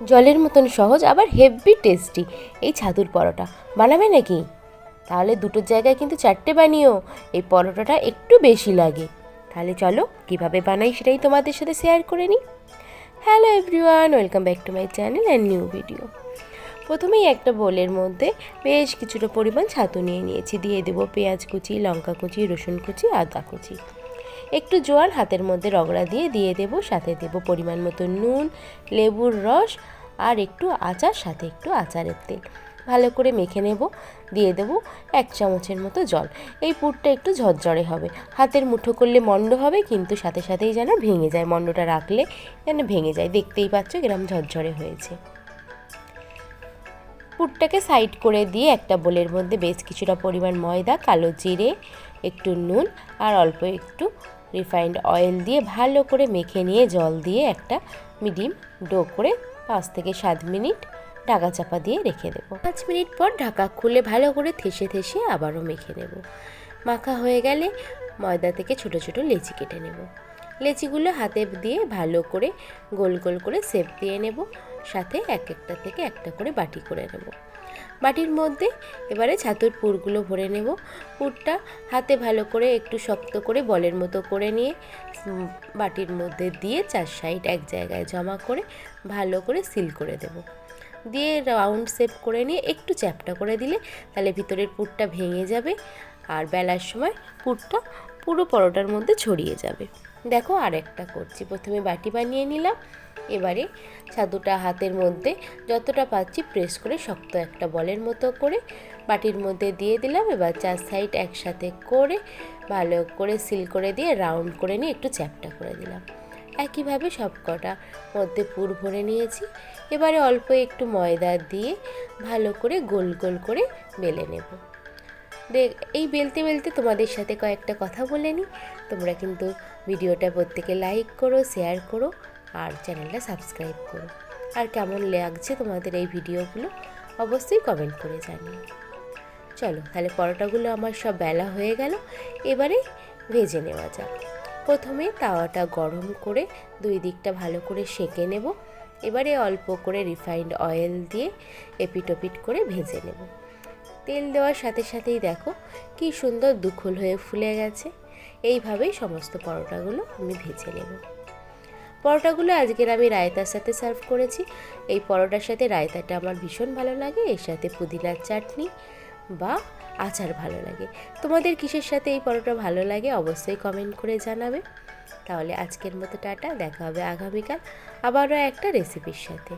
জলের মতন সহজ আবার হেভি টেস্টি এই ছাতুর পরোটা বানাবে নাকি? তাহলে দুটোর জায়গায় কিন্তু 4টে বানিও, এই পরোটাটা একটু বেশি লাগে। তাহলে চলো কীভাবে বানাই সেটাই তোমাদের সাথে শেয়ার করে নিই। Hello everyone, welcome back to my channel and new video. প্রথমেই একটা বোলের মধ্যে বেশ কিছুটা পরিমাণ ছাতু নিয়ে নিয়েছি। দিয়ে দেবো পেঁয়াজ কুচি, লঙ্কা কুচি, রসুন কুচি, আদা কুচি, একটু জোয়ান হাতের মধ্যে রগড়া দিয়ে দেবো। সাথে দেবো পরিমাণ মতো নুন, লেবুর রস আর একটু আচার, সাথে একটু আচারের তেল। ভালো করে মেখে নেব। দিয়ে দেবো 1 চামচের মতো জল। এই পুরটা একটু ঝরঝরে হবে, হাতের মুঠো করলে মন্ড হবে, কিন্তু সাথে সাথেই যেন ভেঙে যায়, মন্ডটা রাখলে যেন ভেঙে যায়। দেখতেই পাচ্ছ কিরম ঝরঝরে হয়েছে। পুরটাকে সাইড করে দিয়ে একটা বোলের মধ্যে বেশ কিছুটা পরিমাণ ময়দা, কালো জিরে, একটু নুন আর অল্প একটু রিফাইন্ড অয়েল দিয়ে ভালো করে মেখে নিয়ে জল দিয়ে একটা মিডিয়াম ডো করে 5 থেকে 7 মিনিট ঢাকা চাপা দিয়ে রেখে দেবো। 5 মিনিট পর ঢাকা খুলে ভালো করে থেসে আবারও মেখে নেব। মাখা হয়ে গেলে ময়দা থেকে ছোট ছোট লেচি কেটে নেব। লেচিগুলো হাতে দিয়ে ভালো করে গোল গোল করে শেপ দিয়ে নেব। সাথে একটা থেকে একটা করে বাটি করে নেব। বাটির মধ্যে এবারে ছাতুর পুরগুলো ভরে নেব। পুরটা হাতে ভালো করে একটু শক্ত করে বলের মতো করে নিয়ে বাটির মধ্যে দিয়ে 4 সাইড এক জায়গায় জমা করে ভালো করে সিল করে দেব। দিয়ে রাউন্ড শেপ করে নিয়ে একটু চ্যাপটা করে দিলে তাহলে ভিতরের পুরটা ভেঙে যাবে আর বেলার সময় পুরটা পুরো পরোটার মধ্যে ছড়িয়ে যাবে। দেখো আর একটা করছি। প্রথমে বাটি বানিয়ে নিলাম। এবারে ছাতুটা হাতের মধ্যে যতটা পাচ্ছি প্রেস করে শক্ত একটা বলের মতো করে বাটির মধ্যে দিয়ে দিলাম। এবার 4 সাইড একসাথে করে ভালো করে সিল করে দিয়ে রাউন্ড করে নিয়ে একটু চ্যাপটা করে দিলাম। একইভাবে সব কটা মধ্যে পুর ভরে নিয়েছি। এবারে অল্প একটু ময়দা দিয়ে ভালো করে গোল গোল করে বেলে নেব। এই বেলতে বেলতে তোমাদের সাথে কয়েকটা কথা বলে নিই। তোমরা কিন্তু ভিডিওটা প্রত্যেকে লাইক করো, শেয়ার করো আর চ্যানেলটা সাবস্ক্রাইব করো। আর কেমন লাগছে তোমাদের এই ভিডিওগুলো অবশ্যই কমেন্ট করে জানিও। চলো তাহলে পরোটাগুলো আমার সব বেলা হয়ে গেল। এবারে ভেজে নেওয়া যাক। প্রথমে তাওয়াটা গরম করে 2 দিকটা ভালো করে সেঁকে নেব। এবারে অল্প করে রিফাইন্ড অয়েল দিয়ে এপিট ওপিট করে ভেজে নেব। তেল দেওয়ার সাথে সাথেই দেখো কি সুন্দর দুখুল হয়ে ফুলে গেছে। এইভাবেই সমস্ত পরোটাগুলো আমি ভেজে নেব। পরোটাগুলো আজকের আমি রায়তার সাথে সার্ভ করেছি। এই পরোটার সাথে রায়তাটা আমার ভীষণ ভালো লাগে। এর সাথে পুদিনার চাটনি বা আচার ভালো লাগে। তোমাদের কিসের সাথে এই পরোটা ভালো লাগে অবশ্যই কমেন্ট করে জানাবে। তাহলে আজকের মতো টাটা, দেখা হবে আগামীকাল আবারও একটা রেসিপির সাথে।